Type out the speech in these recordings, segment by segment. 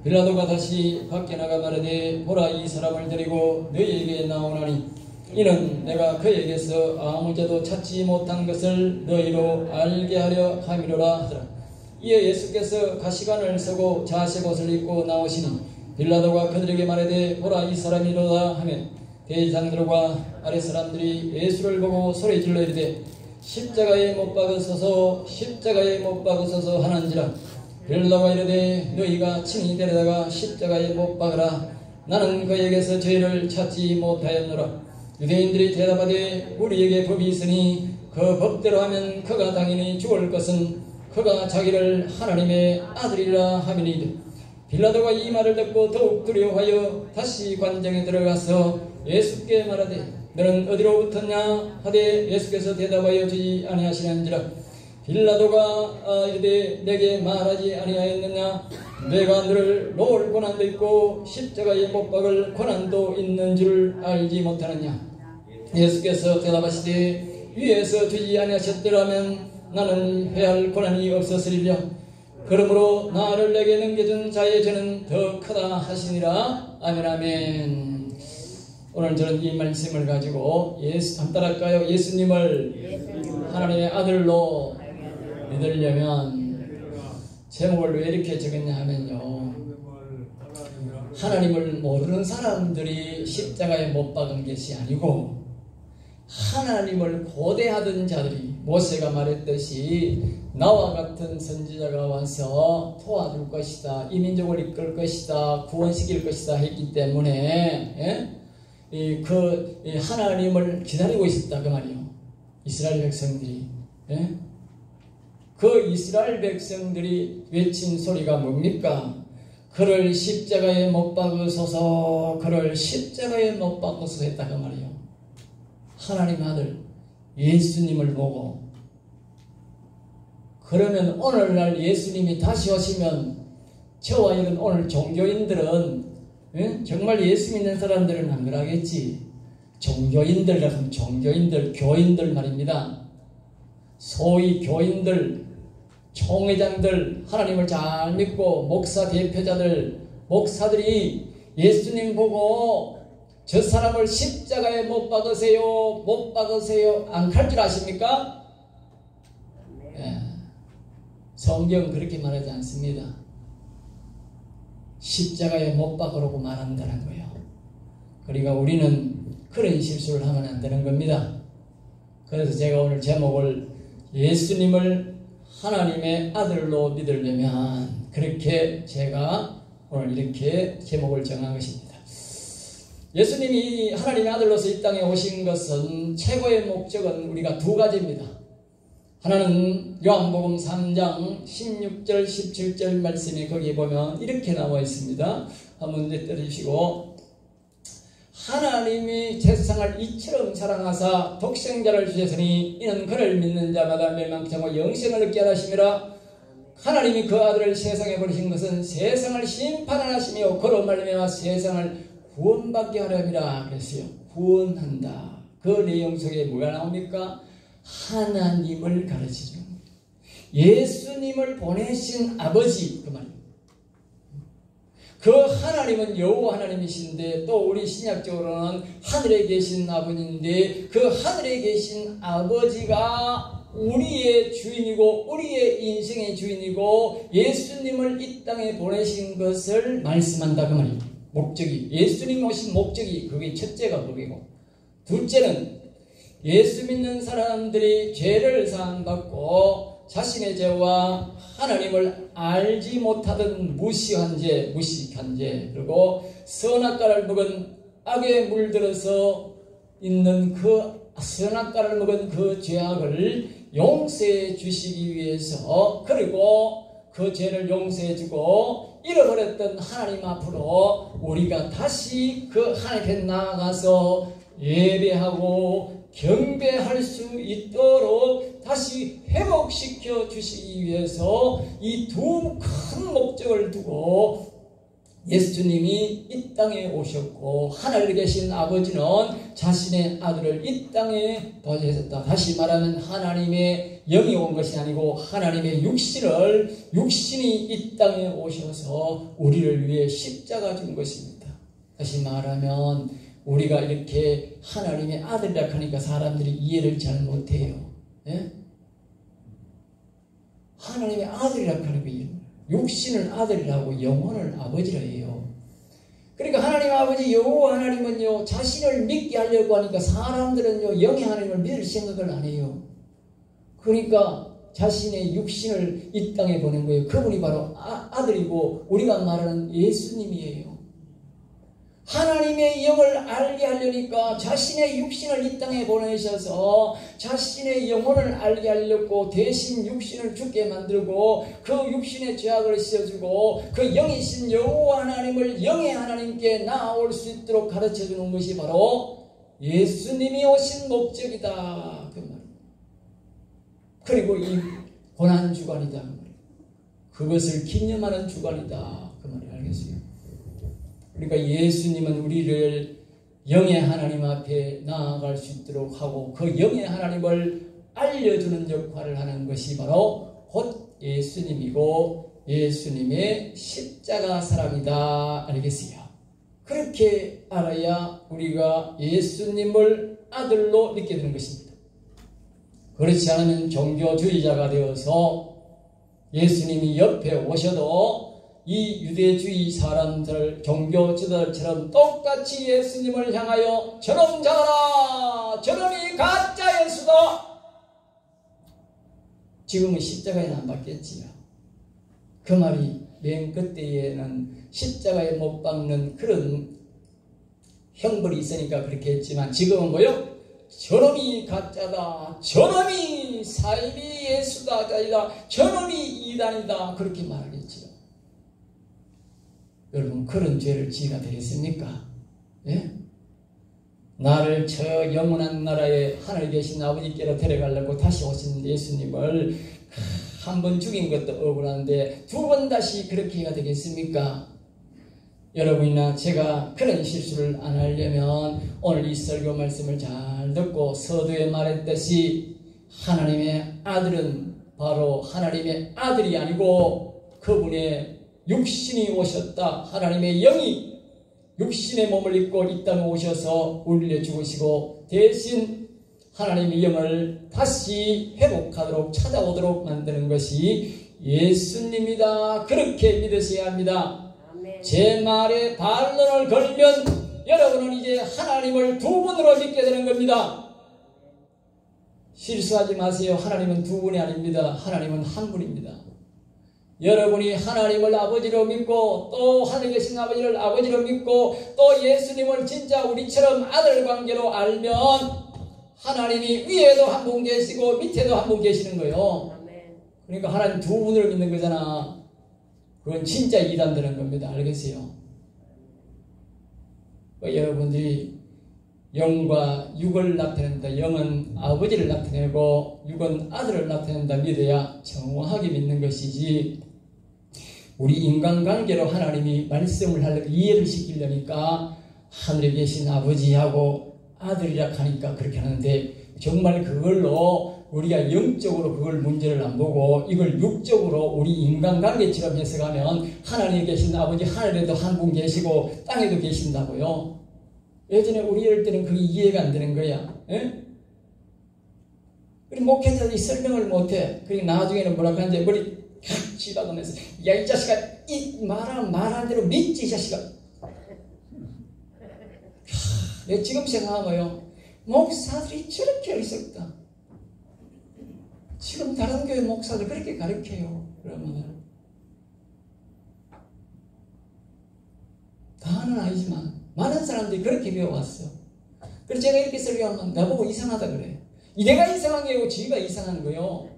빌라도가 다시 밖에 나가 말하되 보라 이 사람을 데리고 너희에게 나오나니 이는 내가 그에게서 아무데도 찾지 못한 것을 너희로 알게 하려 함이로라 하더라. 이에 예수께서 가시관을 쓰고 자색 옷을 입고 나오시니 빌라도가 그들에게 말하되 보라 이 사람이로다 하며 대제사장들과 아랫사람들이 예수를 보고 소리질러 이르되 십자가에 못 박으소서 십자가에 못 박으소서 하는지라. 빌라도가 이르되 너희가 친히 데려다가 십자가에 못 박으라. 나는 그에게서 죄를 찾지 못하였노라. 유대인들이 대답하되 우리에게 법이 있으니 그 법대로 하면 그가 당연히 죽을 것은 그가 자기를 하나님의 아들이라 하미니이다. 빌라도가 이 말을 듣고 더욱 두려워하여 다시 관정에 들어가서 예수께 말하되 너는 어디로 붙었냐 하되 예수께서 대답하여 주지 아니하시는지라. 빌라도가 이르되 내게 말하지 아니하였느냐 내가 너를 놓을 권한도 있고 십자가에 못 박을 권한도 있는 줄 알지 못하느냐. 예수께서 대답하시되 위에서 주지 아니하셨더라면 나는 회할 권한이 없었으리라. 그러므로 나를 내게 넘겨준 자의 죄는 더 크다 하시니라. 아멘 아멘. 오늘 저는 이 말씀을 가지고 한번 따라할까요? 예수님을 하나님의 아들로 믿으려면 제목을 왜 이렇게 적었냐 하면요, 하나님을 모르는 사람들이 십자가에 못 박은 것이 아니고 하나님을 고대하던 자들이 모세가 말했듯이 나와 같은 선지자가 와서 도와줄 것이다, 이민족을 이끌 것이다, 구원시킬 것이다 했기 때문에 하나님을 기다리고 있었다 그 말이요. 이스라엘 백성들이. 그 이스라엘 백성들이 외친 소리가 뭡니까? 그를 십자가에 못 박으소서, 그를 십자가에 못 박으소서 했다 그 말이요. 하나님 아들 예수님을 보고. 그러면 오늘날 예수님이 다시 오시면 저와 이런 오늘 종교인들은 정말 예수 믿는 사람들은 안 그러겠지. 종교인들 같은 종교인들, 교인들 말입니다. 소위 교인들, 총회장들, 하나님을 잘 믿고 목사 대표자들, 목사들이 예수님 보고 저 사람을 십자가에 못 박으세요, 못 박으세요 안 할 줄 아십니까? 예. 성경은 그렇게 말하지 않습니다. 십자가에 못 박으라고 말한다는 거예요. 그러니까 우리는 그런 실수를 하면 안 되는 겁니다. 그래서 제가 오늘 제목을 예수님을 하나님의 아들로 믿으려면, 그렇게 제가 오늘 이렇게 제목을 정한 것입니다. 예수님이 하나님의 아들로서 이 땅에 오신 것은 최고의 목적은 우리가 두 가지입니다. 하나는 요한복음 3장 16절 17절 말씀에 거기에 보면 이렇게 나와 있습니다. 한번 내려주시고, 하나님이 세상을 이처럼 사랑하사 독생자를 주셨으니 이는 그를 믿는 자마다 멸망치 않고 영생을 얻게 하심이라. 하나님이 그 아들을 세상에 보내신 것은 세상을 심판하시며 그로 말미암아 세상을 구원받게 하려 함이라 그랬어요. 구원한다. 그 내용 속에 뭐가 나옵니까? 하나님을 가르치죠. 예수님을 보내신 아버지, 그 말이에요. 그 하나님은 여호와 하나님이신데 또 우리 신약적으로는 하늘에 계신 아버지인데, 그 하늘에 계신 아버지가 우리의 주인이고 우리의 인생의 주인이고 예수님을 이 땅에 보내신 것을 말씀한다 그 말이에요. 목적이, 예수님 오신 목적이 그게 첫째가 그게고, 둘째는 예수 믿는 사람들이 죄를 사함받고 자신의 죄와 하나님을 알지 못하던 무식한 죄, 그리고 선악과를 먹은 악에 물들어서 있는 그 선악과를 먹은 그 죄악을 용서해 주시기 위해서, 그리고 그 죄를 용서해 주고 잃어버렸던 하나님 앞으로 우리가 다시 그 하나님 앞에 나아가서 예배하고 경배할 수 있도록 다시 회복시켜 주시기 위해서 이 두 큰 목적을 두고 예수님이 이 땅에 오셨고 하늘에 계신 아버지는 자신의 아들을 이 땅에 보내셨다. 다시 말하면 하나님의 영이 온 것이 아니고 하나님의 육신이 이 땅에 오셔서 우리를 위해 십자가 준 것입니다. 다시 말하면 우리가 이렇게 하나님의 아들이라 하니까 사람들이 이해를 잘 못해요. 예? 하나님의 아들이라 하니까 육신은 아들이라고 영혼은 아버지라 해요. 그러니까 하나님 아버지 여호와 하나님은요, 자신을 믿게 하려고 하니까 사람들은요, 영의 하나님을 믿을 생각을 안 해요. 그러니까 자신의 육신을 이 땅에 보낸 거예요. 그분이 바로 아들이고 우리가 말하는 예수님이에요. 하나님의 영을 알게 하려니까 자신의 육신을 이 땅에 보내셔서 자신의 영혼을 알게 하려고 대신 육신을 죽게 만들고 그 육신의 죄악을 씌워주고 그 영이신 여호와 하나님을 영의 하나님께 나아올 수 있도록 가르쳐주는 것이 바로 예수님이 오신 목적이다. 그 말. 그리고 이 고난주간이다. 그것을 기념하는 주간이다. 그 말을 알겠어요. 그러니까 예수님은 우리를 영의 하나님 앞에 나아갈 수 있도록 하고 그 영의 하나님을 알려주는 역할을 하는 것이 바로 곧 예수님이고 예수님의 십자가 사랑이다. 알겠어요? 그렇게 알아야 우리가 예수님을 아들로 믿게 되는 것입니다. 그렇지 않으면 종교주의자가 되어서 예수님이 옆에 오셔도 이 유대주의 사람들, 종교 지도자들처럼 똑같이 예수님을 향하여 저놈 잡아라! 저놈이 가짜 예수다! 지금은 십자가에는 안 받겠지요. 그 말이 맨 그때에는 십자가에 못 박는 그런 형벌이 있으니까 그렇게 했지만 지금은 뭐요? 저놈이 가짜다. 저놈이 사이비 예수다. 저놈이 이단이다. 그렇게 말하겠지요. 여러분 그런 죄를 지어야 되겠습니까? 예? 나를 저 영원한 나라에 하늘에 계신 아버지께로 데려가려고 다시 오신 예수님을 한 번 죽인 것도 억울한데 두 번 다시 그렇게 해야 되겠습니까? 여러분이나 제가 그런 실수를 안 하려면 오늘 이 설교 말씀을 잘 듣고 서두에 말했듯이 하나님의 아들은 바로 하나님의 아들이 아니고 그분의 육신이 오셨다. 하나님의 영이 육신의 몸을 입고 이 땅에 오셔서 우리를 죽으시고 대신 하나님의 영을 다시 회복하도록 찾아오도록 만드는 것이 예수님이다. 그렇게 믿으셔야 합니다. 아멘. 제 말에 반론을 걸면 여러분은 이제 하나님을 두 분으로 믿게 되는 겁니다. 실수하지 마세요. 하나님은 두 분이 아닙니다. 하나님은 한 분입니다. 여러분이 하나님을 아버지로 믿고 또 하늘에 계신 아버지를 아버지로 믿고 또 예수님을 진짜 우리처럼 아들 관계로 알면 하나님이 위에도 한 분 계시고 밑에도 한 분 계시는 거예요. 그러니까 하나님 두 분을 믿는 거잖아. 그건 진짜 이단되는 겁니다. 알겠어요? 여러분들이 영과 육을 나타낸다. 영은 아버지를 나타내고 육은 아들을 나타낸다 믿어야 정확하게 믿는 것이지 우리 인간관계로 하나님이 말씀을 하려고 이해를 시키려니까 하늘에 계신 아버지하고 아들이라 하니까 그렇게 하는데 정말 그걸로 우리가 영적으로 그걸 문제를 안 보고 이걸 육적으로 우리 인간관계처럼 해석하면 하나님에 계신 아버지 하늘에도 한 분 계시고 땅에도 계신다고요. 예전에 우리 이럴 때는 그게 이해가 안 되는 거야. 예? 우리 목회자들이 설명을 못해. 그러니까 나중에는 뭐라고 하는지 머리 같이 박으면서 야 이 자식아 이 말한 대로 믿지 이 자식아. 내가 지금 생각하고요. 목사들이 저렇게 어리석다. 지금 다른 교회 목사들 그렇게 가르쳐요. 그러면 다는 아니지만 많은 사람들이 그렇게 배워왔어. 그래서 제가 이렇게 설교하면 나보고 이상하다 그래. 내가 이상한 게 아니고 지가 이상한 거요.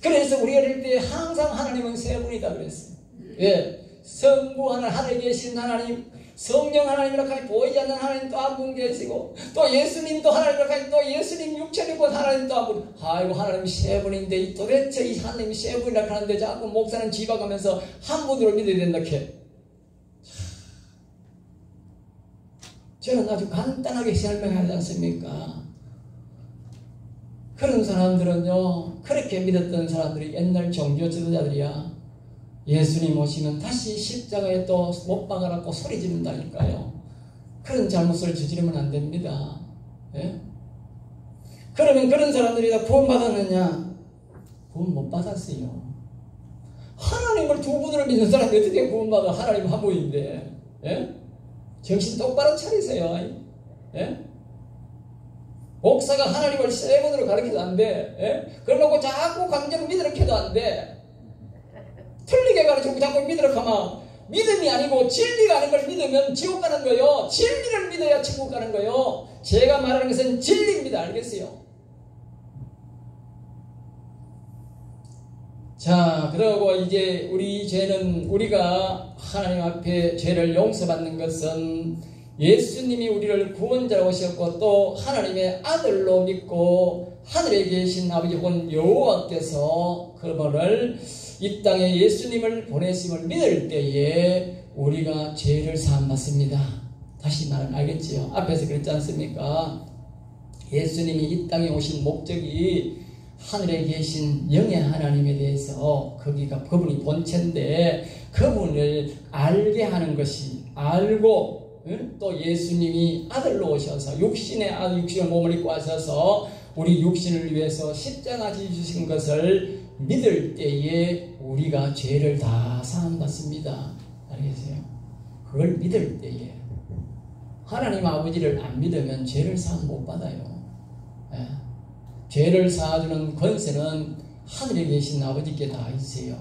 그래서 우리 어릴 때 항상 하나님은 세 분이다 그랬어요. 예, 성부 하나님, 하늘에 계신 하나님, 성령 하나님이라 하니 보이지 않는 하나님 또 한 분 계시고, 또 예수님도 하나님이라 하니 또 예수님 육체를 본 하나님 또 한 분. 아이고, 하나님이 세 분인데 도대체 이 하나님이 세 분이라 하는데 자꾸 목사는 집어가면서 한 분으로 믿어야 된다 캐. 저는 아주 간단하게 설명하지 않습니까? 그런 사람들은요, 그렇게 믿었던 사람들이 옛날 종교 지도자들이야. 예수님 오시면 다시 십자가에 또 못 박아놓고 소리 지른다니까요. 그런 잘못을 저지르면 안 됩니다. 예? 그러면 그런 사람들이 다 구원받았느냐? 구원 못 받았어요. 하나님을 두 분으로 믿는 사람이 어떻게 구원받아? 하나님 한 분인데. 예? 정신 똑바로 차리세요. 예? 목사가 하나님을 세 번으로 가르쳐도 안 돼. 예? 그러고 자꾸 강제로 믿으라고 해도 안 돼. 틀리게 가르치고 자꾸 믿으라고 하면 믿음이 아니고 진리가 아닌 걸 믿으면 지옥 가는 거요. 진리를 믿어야 천국 가는 거요. 제가 말하는 것은 진리입니다. 알겠어요? 자, 그러고 이제 우리 죄는, 우리가 하나님 앞에 죄를 용서받는 것은 예수님이 우리를 구원자로 오셨고 또 하나님의 아들로 믿고 하늘에 계신 아버지 혹은 여호와께서 그분을 이 땅에 예수님을 보내심을 믿을 때에 우리가 죄를 사함받습니다. 다시 말하면 알겠지요? 앞에서 그랬지 않습니까? 예수님이 이 땅에 오신 목적이 하늘에 계신 영의 하나님에 대해서 거기가 그분이 본체인데 그분을 알게 하는 것이, 알고 또 예수님이 아들로 오셔서 육신의 아들, 육신의 몸을 입고 하셔서 우리 육신을 위해서 십자가 지주신 것을 믿을 때에 우리가 죄를 다 사함받습니다. 알겠어요? 그걸 믿을 때에. 하나님 아버지를 안 믿으면 죄를 사함 못 받아요. 예. 죄를 사주는 권세는 하늘에 계신 아버지께 다 있어요.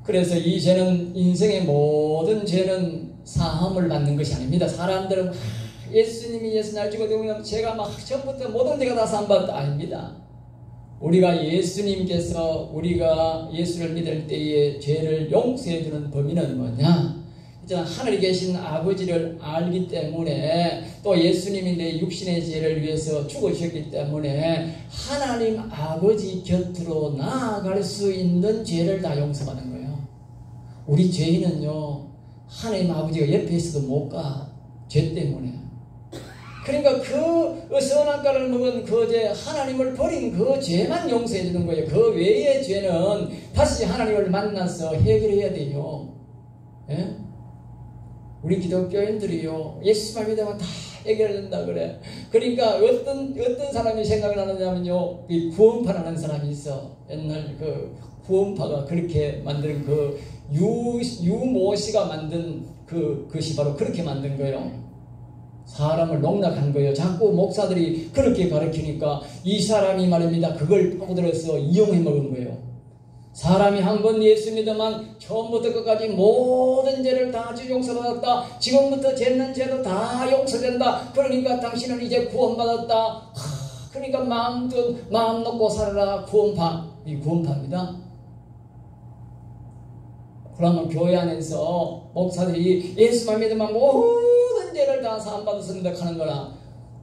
그래서 이 죄는, 인생의 모든 죄는 사함을 받는 것이 아닙니다. 사람들은 예수님이 예수 날 죽어도 제가 막 처음부터 모든 죄가 다 사함받다. 아닙니다. 우리가 예수님께서 우리가 예수를 믿을 때에 죄를 용서해 주는 범위는 뭐냐? 하늘에 계신 아버지를 알기 때문에 또 예수님이 내 육신의 죄를 위해서 죽으셨기 때문에 하나님 아버지 곁으로 나아갈 수 있는 죄를 다 용서받는 거예요. 우리 죄인은요, 하나님 아버지가 옆에 있어도 못 가. 죄 때문에. 그러니까 그 선한 가를 먹은 그 죄, 하나님을 버린 그 죄만 용서해 주는 거예요. 그 외의 죄는 다시 하나님을 만나서 해결해야 돼요. 예? 우리 기독교인들이요, 예수만 믿으면 다 해결된다 그래. 그러니까 어떤 사람이 생각을 하느냐면요, 이 구원파라는 사람이 있어. 옛날 그 구원파가 그렇게 만든 그 유모 씨가 만든 그것이 바로 그렇게 만든 거예요. 사람을 농락한 거예요. 자꾸 목사들이 그렇게 가르치니까 이 사람이 말입니다. 그걸 파고들어서 이용해 먹은 거예요. 사람이 한 번 예수 믿으면 처음부터 끝까지 모든 죄를 다 용서받았다. 지금부터 짓는 죄도 다 용서된다. 그러니까 당신은 이제 구원받았다. 그러니까 마음 놓고 살아라. 구원파. 이 구원파입니다. 그러면 교회 안에서 목사들이 예수만 믿으면 모든 죄를 다 사함받았습니다 하는 거나,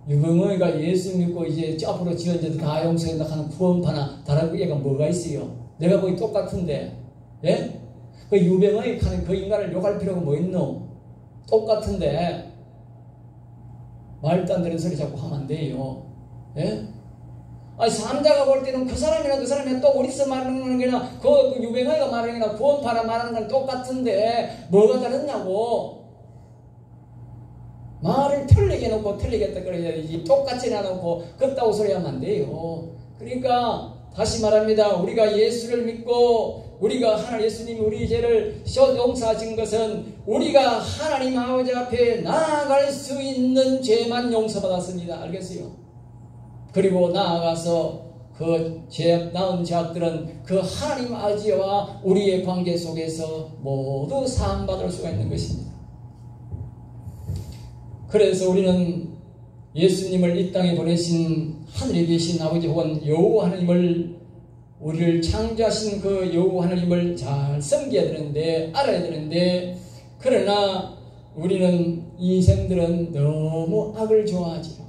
유병의가 예수 믿고 이제 앞으로 지은 죄도 다 용서된다 하는 구원파나 다른 얘가 뭐가 있어요? 내가 거의 똑같은데, 예? 그 유병의 하는 그 인간을 욕할 필요가 뭐 있노? 똑같은데 말도 안 되는 소리 자꾸 하면 안 돼요. 예? 아니, 삼자가 볼 때는 그 사람이나 또 어디서 말하는 게나 그 유병의가 말하는 게나 구원파라 말하는 건 똑같은데 뭐가 다르냐고. 말을 틀리게 놓고 틀리겠다 그래야지 똑같이 놔놓고 그렇다고 소리하면 안 돼요. 그러니까 다시 말합니다. 우리가 예수를 믿고 우리가 예수님이 우리 죄를 용서하신 것은 우리가 하나님 아버지 앞에 나아갈 수 있는 죄만 용서받았습니다. 알겠어요? 그리고 나아가서 그 나은 죄악들은 그 하나님 아버지와 우리의 관계 속에서 모두 사함받을 수가 있는 것입니다. 그래서 우리는 예수님을 이 땅에 보내신 하늘에 계신 아버지 혹은 여호와 하나님을, 우리를 창조하신 그 여호와 하나님을 잘 섬겨야 되는데, 알아야 되는데, 그러나 우리는 인생들은 너무 악을 좋아하지요.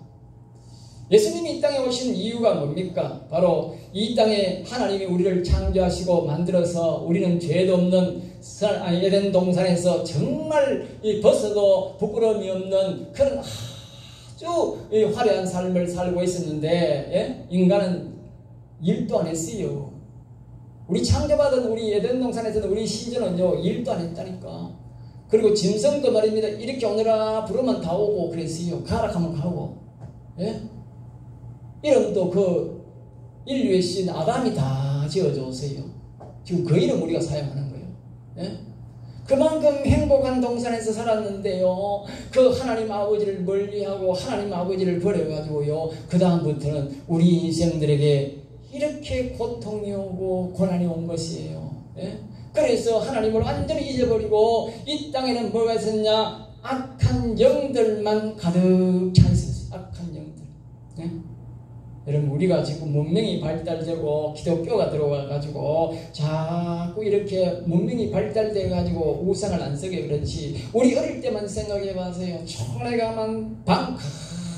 예수님이 이 땅에 오신 이유가 뭡니까? 바로 이 땅에 하나님이 우리를 창조하시고 만들어서 우리는 죄도 없는 에덴 동산에서 정말 벗어도 부끄러움이 없는 그런 아주 화려한 삶을 살고 있었는데, 인간은 일도 안 했어요. 우리 창조받은 우리 에덴 동산에서는 우리 시즌은요, 일도 안 했다니까. 그리고 짐승도 말입니다. 이렇게 오너라 부르면 다 오고 그랬어요. 가라 하면 가고. 예? 이름도 그 인류의 신 아담이 다 지어줬어요. 지금 그 이름 우리가 사용하는 거예요. 예? 그만큼 행복한 동산에서 살았는데요, 그 하나님 아버지를 멀리하고 하나님 아버지를 버려가지고요, 그 다음부터는 우리 인생들에게 이렇게 고통이 오고 고난이 온 것이에요. 예? 그래서 하나님을 완전히 잊어버리고 이 땅에는 뭐가 있었냐? 악한 영들만 가득 차 있었어요. 악한 영들. 예? 여러분, 우리가 지금 문명이 발달되고 기독교가 들어와가지고 자꾸 이렇게 문명이 발달돼가지고 우산을 안 쓰게 그렇지, 우리 어릴 때만 생각해봐세요. 촌에 가면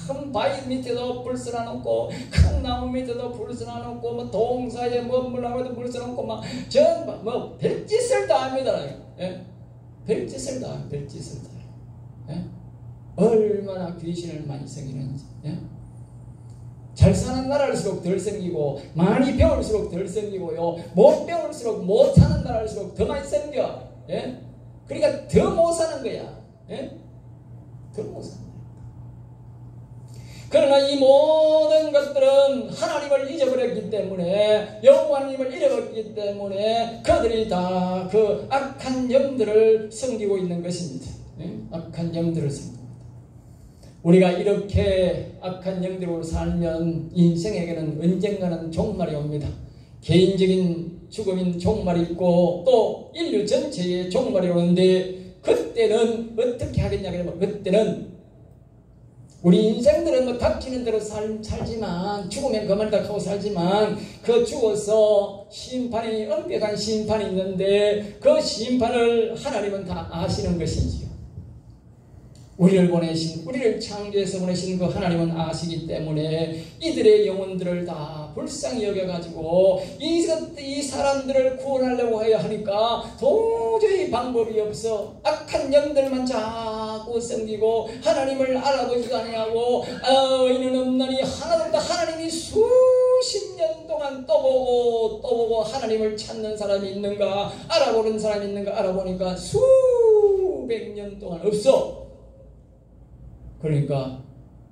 큰 바위 밑에도 불 써놔놓고, 큰 나무 밑에도 불 써놔놓고, 뭐 동사에 물나무에도 불 써놓고, 뭐 별짓을 다 합니다. 예? 별짓을 다 해요. 별짓을 다 해요. 예? 얼마나 귀신을 많이 생기는지. 예? 잘 사는 나라일수록 덜 생기고, 많이 배울수록 덜 생기고요, 못 배울수록 못 사는 나라일수록 더 많이 생겨. 예? 그러니까 더 못 사는 거야. 예? 더 못 사는 거야. 그러나 이 모든 것들은 하나님을 잊어버렸기 때문에, 여호와 하나님을 잃어버렸기 때문에 그들이 다 그 악한 영들을 섬기고 있는 것입니다. 예? 악한 영들을 섬깁니다. 우리가 이렇게 악한 영들로 살면 인생에게는 언젠가는 종말이 옵니다. 개인적인 죽음인 종말이 있고 또 인류 전체의 종말이 오는데, 그때는 어떻게 하겠냐 그러면, 그때는 우리 인생들은 뭐 닥치는 대로 살지만, 죽으면 그만다 하고 살지만, 그 죽어서 심판이, 엄격한 심판이 있는데 그 심판을 하나님은 다 아시는 것이지요. 우리를 보내신, 우리를 창조해서 보내신 그 하나님은 아시기 때문에 이들의 영혼들을 다 불쌍히 여겨가지고 이 사람들을 구원하려고 해야 하니까 도저히 방법이 없어. 악한 영들만 자꾸 섬기고 하나님을 알아보지도 아니하고, 이는 없나니 하나도 없다. 하나님이 수십 년 동안 또 보고 하나님을 찾는 사람이 있는가, 알아보는 사람이 있는가, 알아보니까 수백 년 동안 없어. 그러니까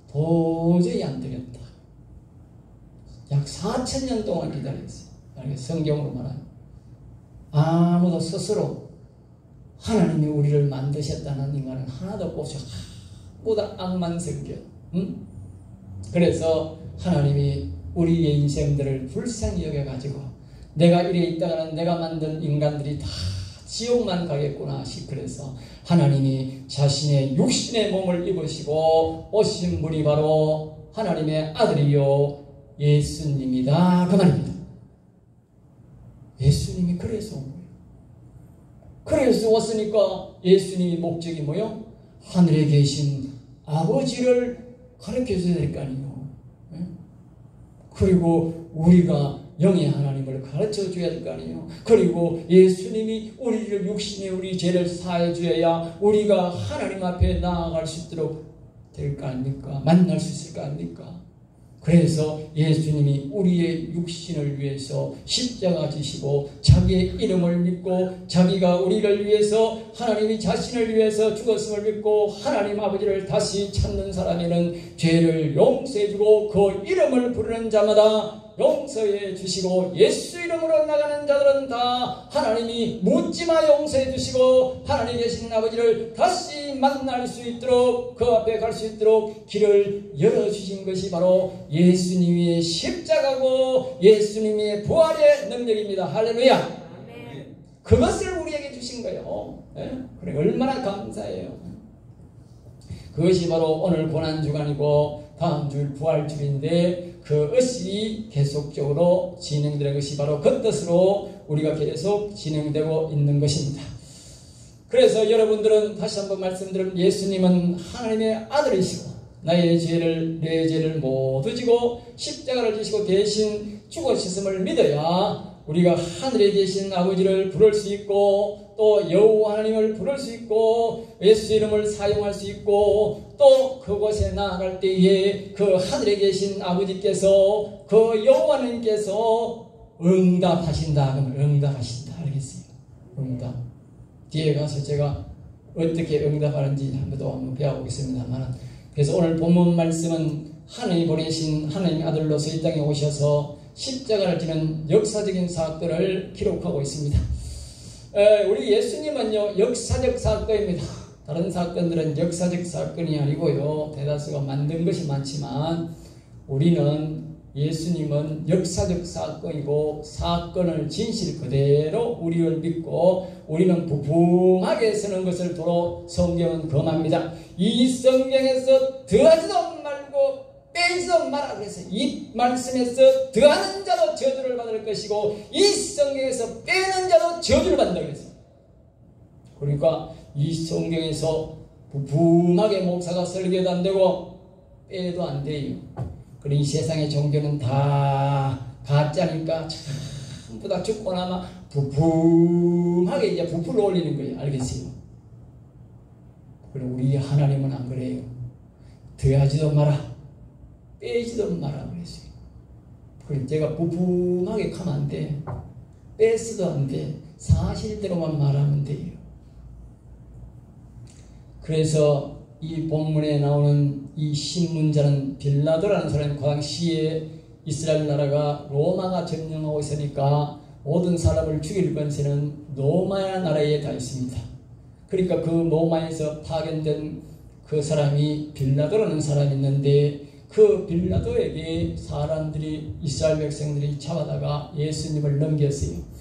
도저히 안 되겠다. 약 4,000년 동안 기다렸어요. 성경으로 말하면 아무도 스스로 하나님이 우리를 만드셨다는 인간은 하나도 없고 전부 다 악만 섬겨. 응? 그래서 하나님이 우리의 인생들을 불쌍히 여겨가지고, 내가 이래 있다가는 내가 만든 인간들이 다 지옥만 가겠구나 싶어서 하나님이 자신의 육신의 몸을 입으시고 오신 분이 바로 하나님의 아들이요 예수님이다, 그 말입니다. 예수님이 그래서 온 거예요. 그래서 왔으니까 예수님의 목적이 뭐요? 하늘에 계신 아버지를 가르쳐줘야 될 거 아니에요. 그리고 우리가 영의 하나님을 가르쳐줘야 될 거 아니에요. 그리고 예수님이 우리를, 육신의 우리 죄를 사해 주어야 우리가 하나님 앞에 나아갈 수 있도록 될 거 아닙니까? 만날 수 있을 거 아닙니까? 그래서 예수님이 우리의 육신을 위해서 십자가 지시고 자기의 이름을 믿고, 자기가 우리를 위해서, 하나님이 자신을 위해서 죽었음을 믿고 하나님 아버지를 다시 찾는 사람에는 죄를 용서해 주고 그 이름을 부르는 자마다 용서해 주시고, 예수 이름으로 나가는 자들은 다 하나님이 묻지마 용서해 주시고 하나님 계신 아버지를 다시 만날 수 있도록, 그 앞에 갈 수 있도록 길을 열어주신 것이 바로 예수님의 십자가고 예수님의 부활의 능력입니다. 할렐루야. 그것을 우리에게 주신 거예요. 그래, 얼마나 감사해요. 그것이 바로 오늘 고난주간이고 다음 주 부활주일인데, 그것이 계속적으로 진행되는 것이 바로 그 뜻으로 우리가 계속 진행되고 있는 것입니다. 그래서 여러분들은 다시 한번 말씀드리면 예수님은 하나님의 아들이시고 나의 죄를 내 죄를 모두 지고 십자가를 지시고 대신 죽으셨음을 믿어야 우리가 하늘에 계신 아버지를 부를 수 있고 또 여호와 하나님을 부를 수 있고 예수 이름을 사용할 수 있고 또 그곳에 나아갈 때에 그 하늘에 계신 아버지께서 그 여호와 하나님께서 응답하신다. 그러면 응답하신다. 알겠어요? 응답. 뒤에 가서 제가 어떻게 응답하는지 한번 배워보겠습니다만, 그래서 오늘 본문 말씀은 하나님이 보내신 하나님의 아들로서 이 땅에 오셔서 십자가를 지는 역사적인 사건을 기록하고 있습니다. 우리 예수님은요 역사적 사건입니다. 다른 사건들은 역사적 사건이 아니고요 대다수가 만든 것이 많지만 우리는 예수님은 역사적 사건이고 사건을 진실 그대로 우리를 믿고 우리는 부붕하게 서는 것을 도로 성경은 금합니다. 이 성경에서 더하지도 말고 빼지도 마라 그래서 이 말씀에서 더하는 자도 저주를 받을 것이고 이 성경에서 빼는 자도 저주를 받는다 그랬어요. 그러니까 이 성경에서 부붕하게 목사가 설교도 안 되고 빼도 안 돼요. 그리고 이 세상의 종교는 다 가짜니까 전부 다 죽고 나면 부품하게 이제 부풀어 올리는 거예요. 알겠어요? 그리고 우리 하나님은 안 그래요. 더하지도 마라, 빼지도 마라 그랬어요. 그래서 제가 부품하게 가면 안 돼. 빼서도 안 돼. 사실대로만 말하면 돼요. 그래서 이 본문에 나오는 이 신문자는 빌라도라는 사람이 그 당시에 이스라엘 나라가 로마가 점령하고 있으니까 모든 사람을 죽일 권세는 로마 나라에 다 있습니다. 그러니까 그 로마에서 파견된 그 사람이 빌라도라는 사람이 있는데 그 빌라도에게 사람들이 이스라엘 백성들이 잡아다가 예수님을 넘겼어요.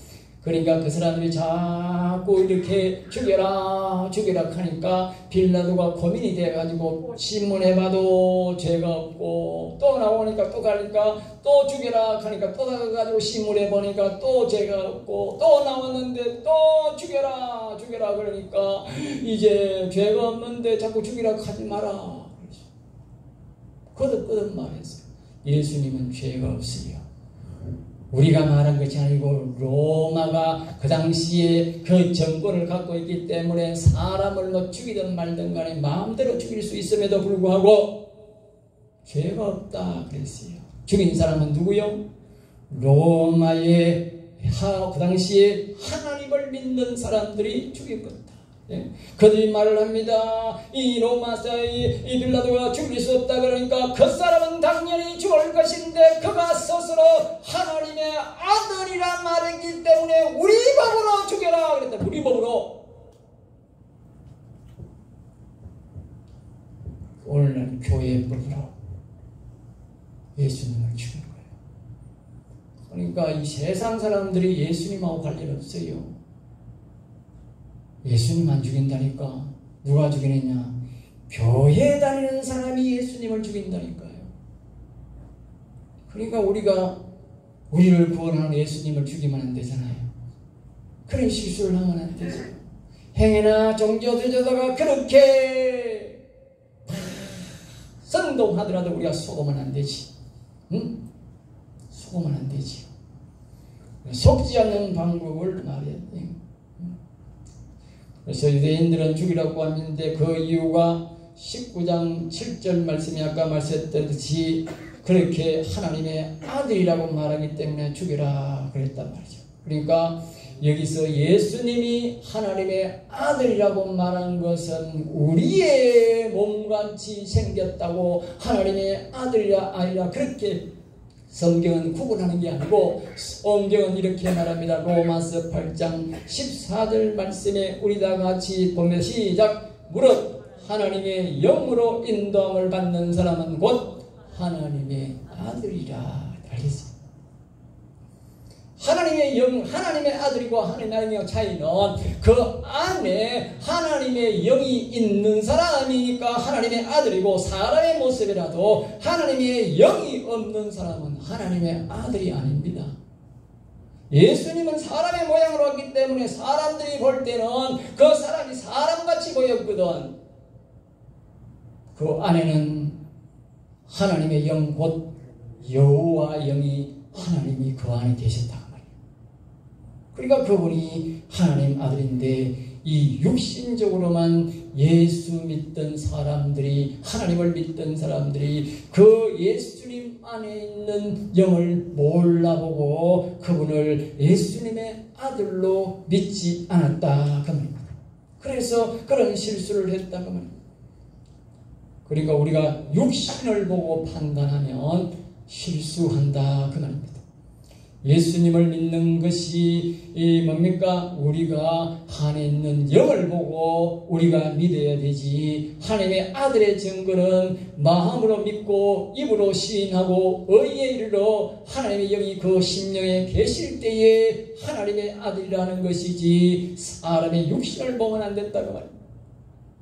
그러니까 그 사람들이 자꾸 이렇게 죽여라 죽여라 하니까 빌라도가 고민이 돼가지고 신문에 봐도 죄가 없고 또 나오니까 또 가니까 또 죽여라 하니까 또 나가가지고 신문에 보니까 또 죄가 없고 또 나왔는데 또 죽여라 죽여라 그러니까 이제 죄가 없는데 자꾸 죽이라 하지 마라. 거듭거듭 말했어요. 예수님은 죄가 없으려. 우리가 말한 것이 아니고 로마가 그 당시에 그 정권을 갖고 있기 때문에 사람을 뭐 죽이든 말든 간에 마음대로 죽일 수 있음에도 불구하고 죄가 없다 그랬어요. 죽인 사람은 누구요? 로마의 그 당시에 하나님을 믿는 사람들이 죽일 것이다. 예? 그들이 말을 합니다. 이 로마사의 이 빌라도가 죽일 수 없다 그러니까 그 사람은 당연히 죽을 것인데 그가 스스로 하나님의 아들이라 말했기 때문에 우리 법으로 죽여라 그랬다. 우리 법으로. 오늘날 교회의 법으로 예수님을 죽인 거예요. 그러니까 이 세상 사람들이 예수님하고 관련 없어요. 예수님만 죽인다니까. 누가 죽이느냐? 교회에 다니는 사람이 예수님을 죽인다니까요. 그러니까 우리가 우리를 구원하는 예수님을 죽이면 안 되잖아요. 그런 실수를 하면 안 되죠. 행해나 종교되다가 그렇게 선동하더라도 우리가 속으면 안 되지. 응? 속으면 안 되지. 속지 않는 방법을 말해야 돼. 그래서 유대인들은 죽이라고 하는데 그 이유가 19장 7절 말씀이 아까 말씀드렸듯이 그렇게 하나님의 아들이라고 말하기 때문에 죽여라 그랬단 말이죠. 그러니까 여기서 예수님이 하나님의 아들이라고 말한 것은 우리의 몸같이 생겼다고 하나님의 아들이라 아니라 그렇게 성경은 구분하는 게 아니고 성경은 이렇게 말합니다. 로마서 8장 14절 말씀에 우리 다 같이 보면 시작. 무릇 하나님의 영으로 인도함을 받는 사람은 곧 하나님의 아들이라. 알겠습니다. 하나님의 영, 하나님의 아들이고 하나님의 영 차이는 그 안에 하나님의 영이 있는 사람이니까 하나님의 아들이고 사람의 모습이라도 하나님의 영이 없는 사람은 하나님의 아들이 아닙니다. 예수님은 사람의 모양으로 왔기 때문에 사람들이 볼 때는 그 사람이 사람같이 보였거든. 그 안에는 하나님의 영 곧 여호와 영이 하나님이 그 안에 계셨단 말이에요. 그러니까 그분이 하나님 아들인데 이 육신적으로만 예수 믿던 사람들이, 하나님을 믿던 사람들이 그 예수님 안에 있는 영을 몰라보고 그분을 예수님의 아들로 믿지 않았다 그 말입니다. 그래서 그런 실수를 했다 그 말입니다. 그러니까 우리가 육신을 보고 판단하면 실수한다 그 말입니다. 예수님을 믿는 것이 뭡니까? 우리가 안에 있는 영을 보고 우리가 믿어야 되지, 하나님의 아들의 증거는 마음으로 믿고 입으로 시인하고 의에 이르러 하나님의 영이 그 심령에 계실 때에 하나님의 아들이라는 것이지 사람의 육신을 보면 안 된다고 말입니다.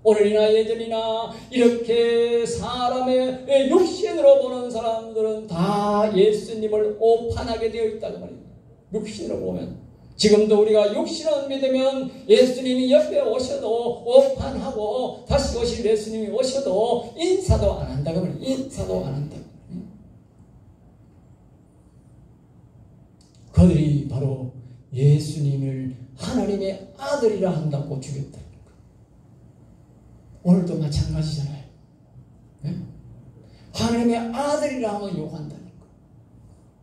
오늘이나 예전이나 이렇게 사람의 육신으로 보는 사람들은 다 예수님을 오판하게 되어 있다고 말입니다. 육신으로 보면. 지금도 우리가 육신을 믿으면 예수님이 옆에 오셔도 오판하고 다시 오실 예수님이 오셔도 인사도 안 한다고 말입니다. 인사도 안 한다고. 그들이 바로 예수님을 하나님의 아들이라 한다고 죽였다. 오늘도 마찬가지잖아요. 네? 하나님의 아들이라 하면 욕한다니까.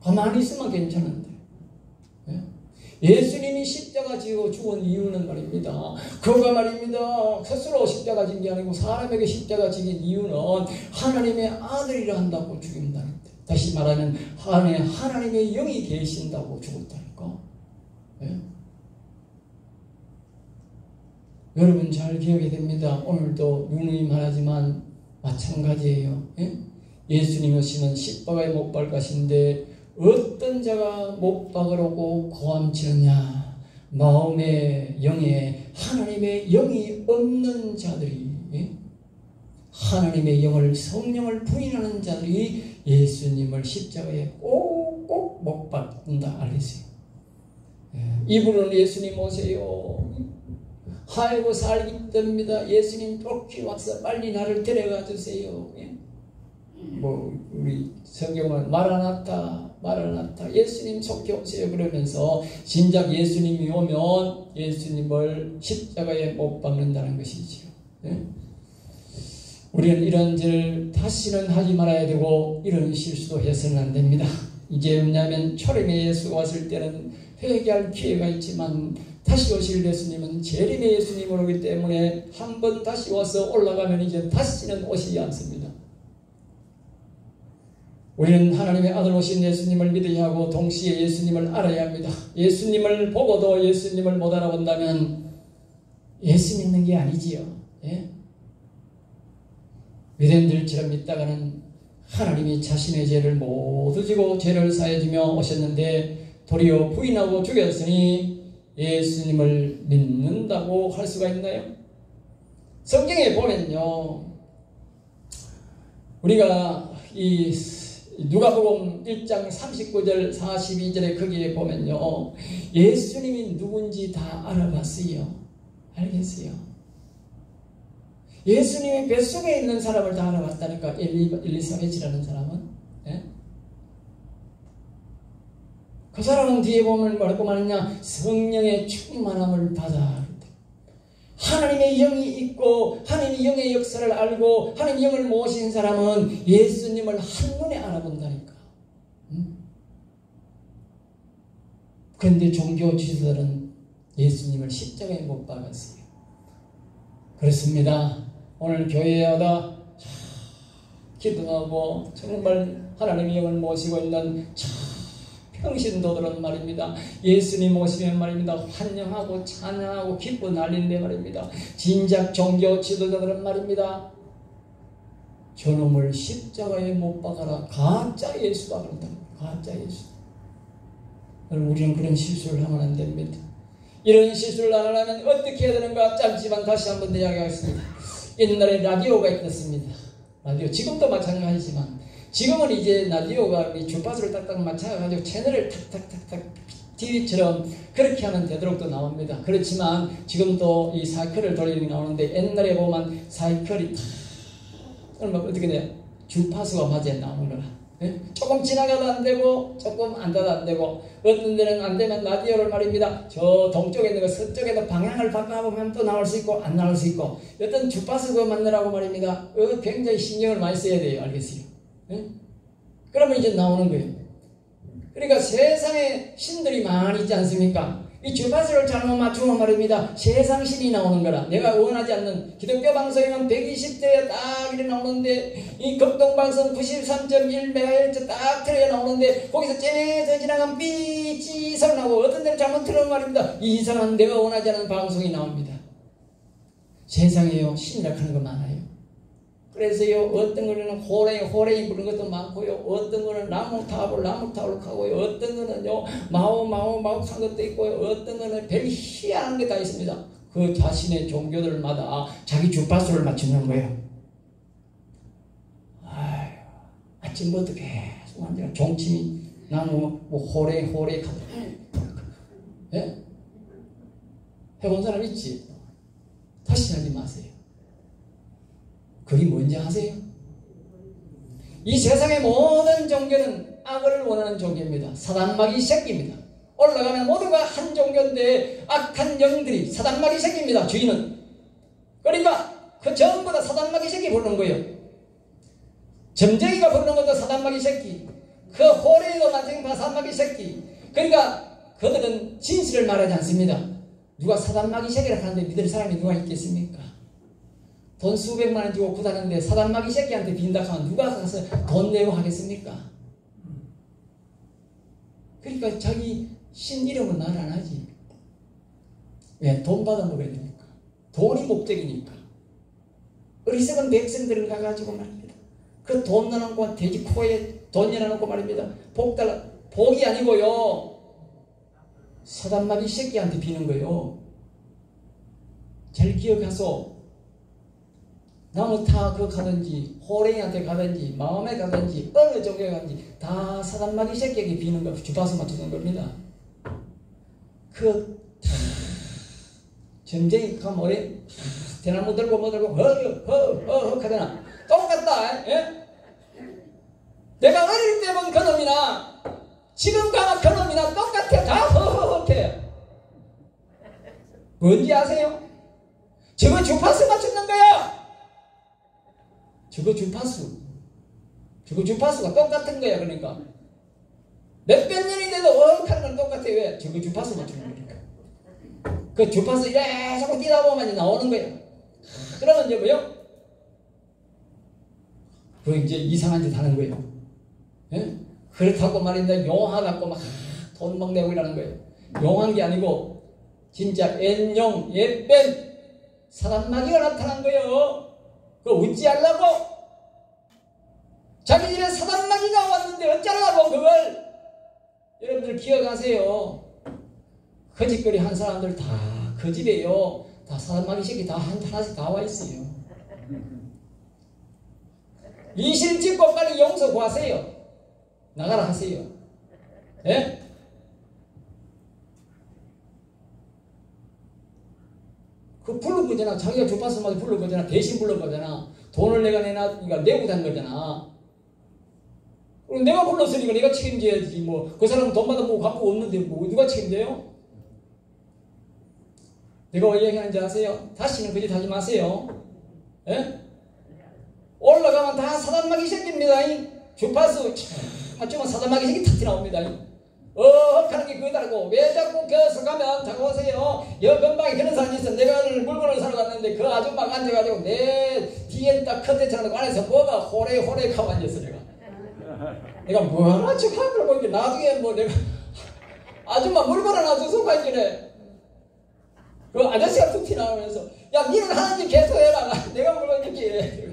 가만히 있으면 괜찮은데. 네? 예수님이 십자가 지고 죽은 이유는 말입니다. 그가 말입니다. 스스로 십자가 진 게 아니고 사람에게 십자가 지긴 이유는 하나님의 아들이라 한다고 죽인다는데. 다시 말하면 하나님의 영이 계신다고 죽었다니까. 네? 여러분 잘 기억이 됩니다. 오늘도 누누이 말하지만 마찬가지예요. 예? 예수님 오시면 십자가에 못 박으신데 어떤 자가 못 박으려고 고함치느냐? 마음의 영에 하나님의 영이 없는 자들이, 예? 하나님의 영을, 성령을 부인하는 자들이 예수님을 십자가에 꼭꼭 못 박는다 알겠어요. 예. 입으로는 예수님 오세요. 아이고 살기 힘듭니다. 예수님 똑히 와서 빨리 나를 데려가 주세요. 예? 뭐 우리 성경은 마라나타 마라나타 예수님 속히 오세요 그러면서 진작 예수님이 오면 예수님을 십자가에 못 박는다는 것이지요. 예? 우리는 이런 죄를 다시는 하지 말아야 되고 이런 실수도 해서는 안 됩니다. 이제 왜냐하면 초림에 예수가 왔을 때는 회개할 기회가 있지만 다시 오실 예수님은 재림의 예수님으로 오기 때문에 한 번 다시 와서 올라가면 이제 다시는 오시지 않습니다. 우리는 하나님의 아들 오신 예수님을 믿어야 하고 동시에 예수님을 알아야 합니다. 예수님을 보고도 예수님을 못 알아본다면 예수 믿는 게 아니지요. 예? 유대인들처럼 믿다가는 하나님이 자신의 죄를 모두 지고 죄를 사해주며 오셨는데 도리어 부인하고 죽였으니 예수님을 믿는다고 할 수가 있나요? 성경에 보면요, 우리가 이 누가복음 1장 39절 42절에 거기에 보면요, 예수님이 누군지 다 알아봤어요. 알겠어요? 예수님이 뱃속에 있는 사람을 다 알아봤다니까. 엘리사벳이라는 사람은. 예? 그 사람은 뒤에 보면 뭐라고 말하냐, 성령의 충만함을 받아. 하나님의 영이 있고 하나님의 영의 역사를 알고 하나님의 영을 모신 사람은 예수님을 한눈에 알아본다니까. 그런데 종교 지도자들은 예수님을 십자가에 못 박았어요. 그렇습니다. 오늘 교회에 와다 기도하고 정말 하나님의 영을 모시고 있는 평신도들은 말입니다. 예수님 오시면 말입니다. 환영하고 찬양하고 기뻐 난리인데 말입니다. 진작 종교 지도자들은 말입니다. 저놈을 십자가에 못 박아라. 가짜 예수다 그런다. 가짜 예수. 우리는 그런 실수를 하면 안 됩니다. 이런 실수를 안 하려면 어떻게 해야 되는가? 짧지만 다시 한번 이야기하겠습니다. 옛날에 라디오가 있었습니다. 라디오 지금도 마찬가지지만 지금은 이제 라디오가 주파수를 딱딱 맞춰가지고 채널을 탁탁탁탁 TV처럼 그렇게 하면 되도록 또 나옵니다. 그렇지만 지금도 이 사이클을 돌리는 게 나오는데 옛날에 보면 사이클이 얼마 어떻게 돼요? 주파수가 맞아야 나오는 거라. 예? 조금 지나가도 안 되고 조금 앉아도 안 되고 어떤 데는 안 되면 라디오를 말입니다. 저 동쪽에 있는 거 서쪽에도 방향을 바꿔보면 또 나올 수 있고 안 나올 수 있고 어떤 주파수가 맞느라고 말입니다. 굉장히 신경을 많이 써야 돼요. 알겠어요? 예? 그러면 이제 나오는 거예요. 그러니까 세상에 신들이 많이 있지 않습니까? 이 주파수를 잘못 맞추면 말입니다. 세상 신이 나오는 거라. 내가 원하지 않는 기독교 방송이면 120대에 딱 이래 나오는데 이 극동방송 93.1MHz 딱 틀어야 나오는데 거기서 쟤네서 지나가면 삐찌 소리 나고 어떤 데는 잘못 틀으면 말입니다. 이상한 내가 원하지 않는 방송이 나옵니다. 세상에요 신이라 하는 거 많아요. 그래서요 어떤 거는 호랭이 부른 것도 많고요, 어떤 거는 나무타불 하고요, 어떤 거는요 마오 한 것도 있고요, 어떤 거는 별 희한한 게 다 있습니다. 그 자신의 종교들마다 자기 주파수를 맞추는 거예요. 아유, 아침부터 계속 완전 종침이 나무 호랭이 하고 예? 해본 사람 있지? 다시 하지 마세요. 그게 뭔지 아세요? 이 세상의 모든 종교는 악을 원하는 종교입니다. 사단마귀 새끼입니다. 올라가면 모두가 한 종교인데 악한 영들이 사단마귀 새끼입니다. 주인은. 그러니까 그 전부 다 사단마귀 새끼 부르는 거예요. 점쟁이가 부르는 것도 사단마귀 새끼, 그 호랭이도 마찬가지 사단마귀 새끼. 그러니까 그들은 진실을 말하지 않습니다. 누가 사단마귀 새끼라고 하는데 믿을 사람이 누가 있겠습니까? 돈 수백만 원 주고 구다는데 사단마귀 새끼한테 빈다 하면 누가 가서 돈 내고 하겠습니까? 그러니까 자기 신 이름은 말 안 하지. 왜? 돈 받아 먹어야 되니까. 돈이 목적이니까. 어리석은 백성들은 가가지고 말입니다. 그 돈 넣어놓고 돼지 코에 돈 넣어놓고 말입니다. 복이 아니고요, 사단마귀 새끼한테 비는 거예요. 잘 기억하소. 나무 타그 가든지 호랭이한테 가든지 마음에 가든지 어느 종교에 가든지 다 사단마귀 새끼에게 비는 거, 주파수 맞추는 겁니다. 그 점쟁이 가면 뭐래? 대나무 들고 뭐 들고 허 하잖아. 똑같다. 예? 내가 어릴 때 본 그놈이나 지금 가면 그놈이나 똑같아. 다 허허허해. 뭔지 아세요? 저거 주파수 맞추는 거야. 저거 주파수가 똑같은 거야. 그러니까 몇백 년이 돼도 하는 건 똑같아. 왜? 저거 주파수 맞추는 거니까. 그 주파수 이래 자꾸 뛰다 보면 이제 나오는 거야. 그러면 이제 뭐요? 그 이제 이상한 짓 하는 거예요. 예? 그렇다고 말인데 용하다고 막 돈 막 내고 이러는 거예요. 용한 게 아니고 진짜 N용 옛뱀 사단마귀가 나타난 거예요. 그거 웃지 않라고? 자기 집에 사단마귀가 왔는데 어쩌라고 그걸? 여러분들 기억하세요. 거짓거리 한 사람들 다 그 집에요. 다 사단마귀 새끼 다 하나씩 다 와 있어요. 이실 짓고 빨리 용서 구하세요. 나가라 하세요. 예? 그 부른 거잖아. 자기가 주파수마다 부른 거잖아. 대신 부른 거잖아. 돈을 내가 내고 단 거잖아. 그럼 내가 불렀으니까 내가 책임져야지. 뭐 그 사람은 돈 받아 뭐 갖고 없는데 뭐 누가 책임져요? 내가 왜 얘기하는지 아세요? 다시는 그 짓 하지 마세요. 예? 올라가면 다 사단마귀 새끼입니다. 주파수 맞추면 사단마귀 새끼 탁 나옵니다. 하는 게 그거다고. 왜 자꾸 거기서 가면 다가오세요. 근방에 그런 사람이 있어. 내가 물건을 사러 갔는데 그 아줌마가 앉아가지고 내 뒤에 딱 컨텐츠라고 안에서 뭐가 호레 하고 앉았어. 내가 뭐하나 지금 하는 걸 보니까 나중에 뭐 내가 아줌마 물건을 놔두고 가기래. 그 아저씨가 툭 튀나오면서 야 니는 하는지 계속 해라. 내가 물건 줄게.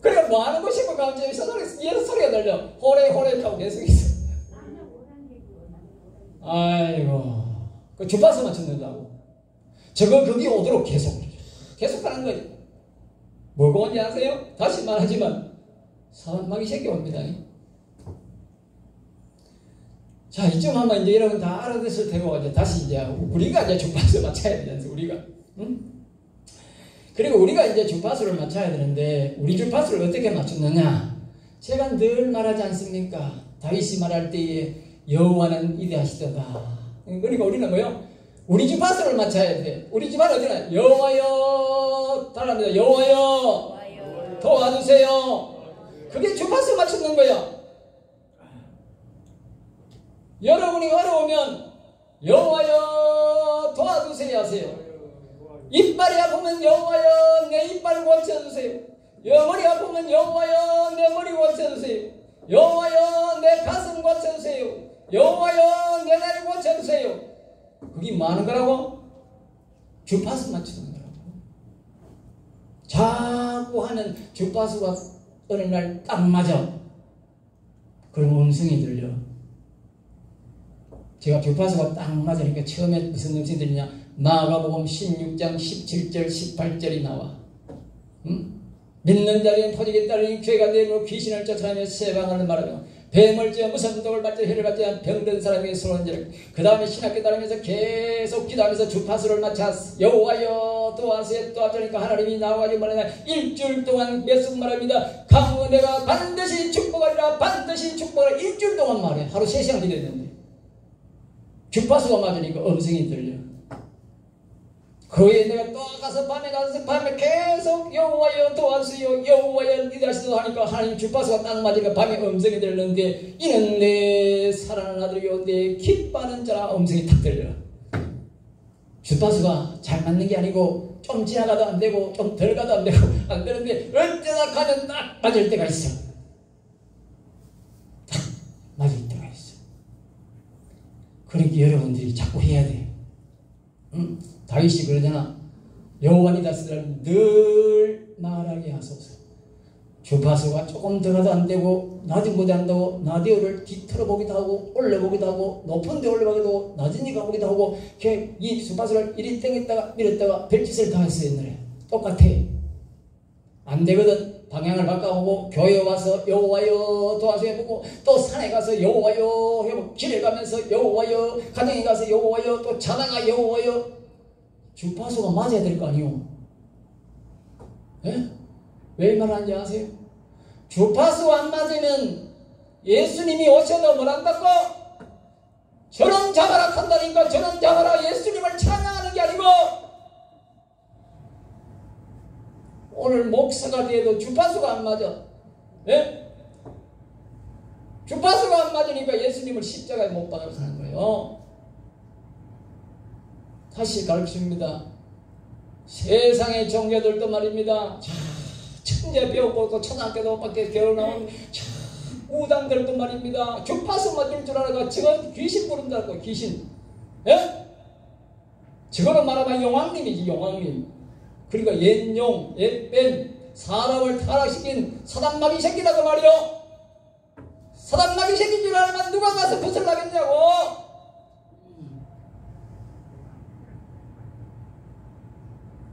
그래 뭐 하는 것이고 갑자기 얘는 소리가 들려. 호레 하고 계속 있어. 아이고, 그 주파수 맞춘다고. 저거 거기 오도록 계속 하는 거예요. 뭐가 온지 아세요? 다시 말하지만 사단마귀 새끼 옵니다. 자, 이쯤 하면 이제 여러분 다 알아듣을 테고, 이제 다시 이제 우리가 이제 주파수 맞춰야 되지, 우리가. 응? 그리고 우리가 이제 주파수를 맞춰야 되는데, 우리 주파수를 어떻게 맞췄느냐? 제가 늘 말하지 않습니까? 다윗이 말할 때에 여호와는 위대하시도다. 그러니까 우리는 뭐요? 우리 주파수를 맞춰야 돼. 우리 주파수 어디나? 여호와여, 따라합니다. 여호와여, 도와주세요. 그게 주파수 맞추는 거야. 여러분이 어려우면 여호와여 도와주세요 하세요. 이빨이 아프면 여호와여 내 이빨 고쳐주세요. 머리 아프면 여호와여 내 머리 고쳐주세요. 여호와여 내 가슴 고쳐주세요. 여호와여 내 다리 고쳐주세요. 그게 많은 거라고? 주파수 맞추는 거라고. 자꾸 하면 주파수가 어느 날 딱 맞아. 그럼 음성이 들려. 제가 주파수가 딱 맞으니까 처음에 무슨 음성이 들리냐? 마가복음 16장 17절 18절이 나와. 응? 믿는 자리에 포직에 따르니 죄가 되므로 귀신을 쫓아내며 세방하는 말하며 뱀을 쥐어 무슨 독을 받지 해를 받지 않은 병든 사람에게 손을 그 다음에 신학교 다니면서 계속 기도하면서 주파수를 맞춰 여호와여 도와주세요 도와주니까 하나님이 나와가지고 말하냐 일주일 동안 몇순 말합니다. 강은혜가 반드시 축복하리라 반드시 축복하리라 일주일 동안 말해. 하루 3시간 기도했는데 주파수가 맞으니까 음성이 들려. 그 후에 내가 또 가서 밤에 계속 여호와여 도와주세요 여호와여 위대하시도다 하니까 하나님 주파수가 딱 맞으니까 밤에 음성이 들렸는데 이는 내 사랑하는 아들이요 내 기뻐하는 자라 음성이 딱 들려. 주파수가 잘 맞는 게 아니고 좀 지나가도 안 되고 좀 덜 가도 안 되고 안 되는데 어쩌다 가면 딱 맞을 때가 있어. 딱 맞을 때가 있어. 그러니까 여러분들이 자꾸 해야 돼. 응? 다윗이 그러잖아. 여호와니 다스리는 늘 말하게 하소서. 주파수가 조금 더 가도 안 되고 낮은 곳에 한다고 라디오를 뒤틀어 보기도 하고 올려보기도 하고 높은 데 올려보기도 하고 낮은 데 가보기도 하고 이 주파수를 이리 땡겼다가 밀었다가 별짓을 다 했어. 옛날에 똑같아. 안 되거든. 방향을 바꿔보고 교회에 와서 여호와여 도와주세요 해보고 또 산에 가서 여호와여 해보고 길에 가면서 여호와여 가정에 가서 여호와여 또 자다가 여호와여. 주파수가 맞아야 될 거 아니오. 예? 왜 말하는지 아세요? 주파수 안 맞으면 예수님이 오셔도 뭘 한다고? 저런 잡아라 한다니까. 저런 잡아라 예수님을 찬양하는 게 아니고 오늘 목사가 돼도 주파수가 안 맞아. 예? 주파수가 안 맞으니까 예수님을 십자가에 못 박아서 하는 거예요. 다시 가르칩니다. 세상의 종교들도 말입니다. 천재 배우고 또 초등학교도 밖에 겨울 나온 우당들도 말입니다. 주파수 맞을 줄 알아가 저건 귀신 부른다고. 귀신. 예? 저거는 말하면 용왕님이지. 용왕님. 그러니까 옛용 옛뱀 사람을 타락시킨 사단마귀 새끼라고 말이요. 사단마귀 새끼인 줄 알면 누가 가서 벗어나겠냐고.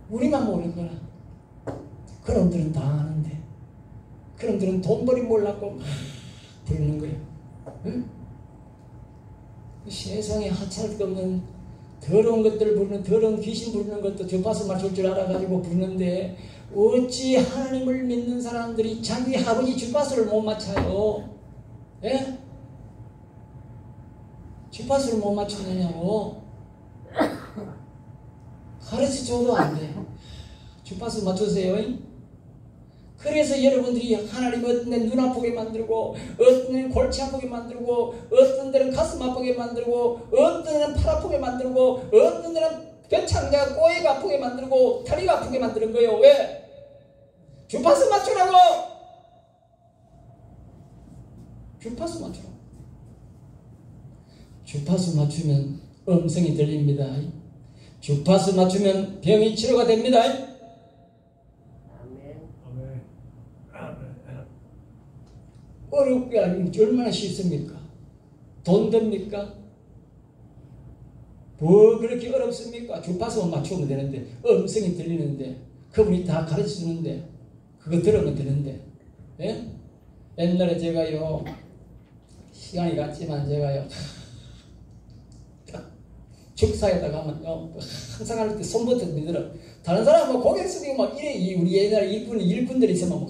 우리만 모르는 거라. 그놈들은 다 아는데. 그놈들은 돈벌이 몰랐고 막 부르는 거예요. 응? 세상에 하찮을 것 없는 더러운 것들을 부르는 더러운 귀신 부르는 것도 주파수 맞출 줄 알아가지고 부르는데 어찌 하나님을 믿는 사람들이 자기 아버지 주파수를 못 맞춰요. 예? 주파수를 못 맞추느냐고. 가르쳐줘도 안 돼. 주파수 맞추세요. 그래서 여러분들이 하나님 어떤 데는 눈 아프게 만들고 어떤 데는 골치 아프게 만들고 어떤 데는 가슴 아프게 만들고 어떤 데는 팔 아프게 만들고 어떤 데는 뼈창자 꼬리가 아프게 만들고 다리가 아프게 만드는 거예요. 왜? 주파수 맞추라고. 주파수 맞추라고. 주파수 맞추면 음성이 들립니다. 주파수 맞추면 병이 치료가 됩니다. 어렵게 아니면 얼마나 쉽습니까? 돈 듭니까? 뭐 그렇게 어렵습니까? 주파수만 맞추면 되는데 음성이 들리는데 그분이 다 가르쳐주는데 그거 들으면 되는데. 예? 옛날에 제가요 시간이 갔지만 제가요 축사에다가 하면 항상 할 때 손부터 들어. 다른 사람은 고개 숙이고 막 이래. 우리 옛날에 일꾼들이 있으면 막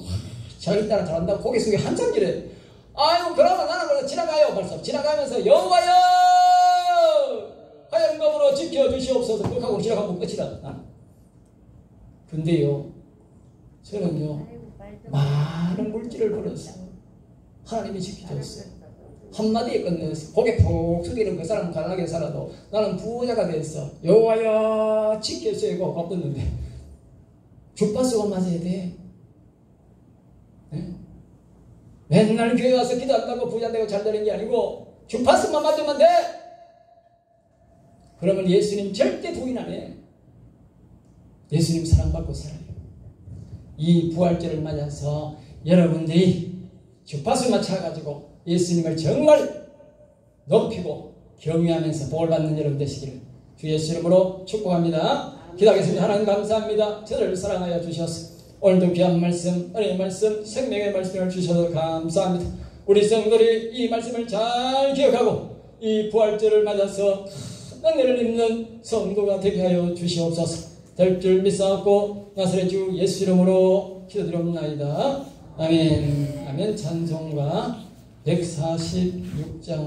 자기 따라 잘한다고 고개 숙이고 한참 기래. 아이고 그러면 나는 그래서 지나가요. 벌써 지나가면서 여호와여 하얀 검으로 지켜주시옵소서. 그렇게 하고 지나가면 끝이다. 근데요 저는요 많은 물질을 벌었어. 하나님이 지켜줬어요. 한마디에 끝냈어. 고개 푹 숙이는 그 사람은 가난하게 살아도 나는 부자가 됐어. 여호와여 지켜주시고 바빴는데 주파수가 맞아야 돼. 네? 맨날 교회 와서 기도한다고 부자 되고 잘 되는 게 아니고 주파수만 맞으면 돼. 그러면 예수님 절대 부인 안 해. 예수님 사랑받고 살아요. 이 부활절을 맞아서 여러분들이 주파수만 찾아가지고 예수님을 정말 높이고 경외하면서 복을 받는 여러분 되시기를 주 예수 이름으로 축복합니다. 기도하겠습니다. 하나님 감사합니다. 저를 사랑하여 주셔서 오늘도 귀한 말씀, 은혜의 말씀, 생명의 말씀을 주셔서 감사합니다. 우리 성도들이 이 말씀을 잘 기억하고 이 부활절을 맞아서 큰 은혜를 입는 성도가 되게 하여 주시옵소서. 될 줄 믿사옵고 나사렛 주 예수 이름으로 기도드립니다. 아멘. 아멘. 찬송가 146장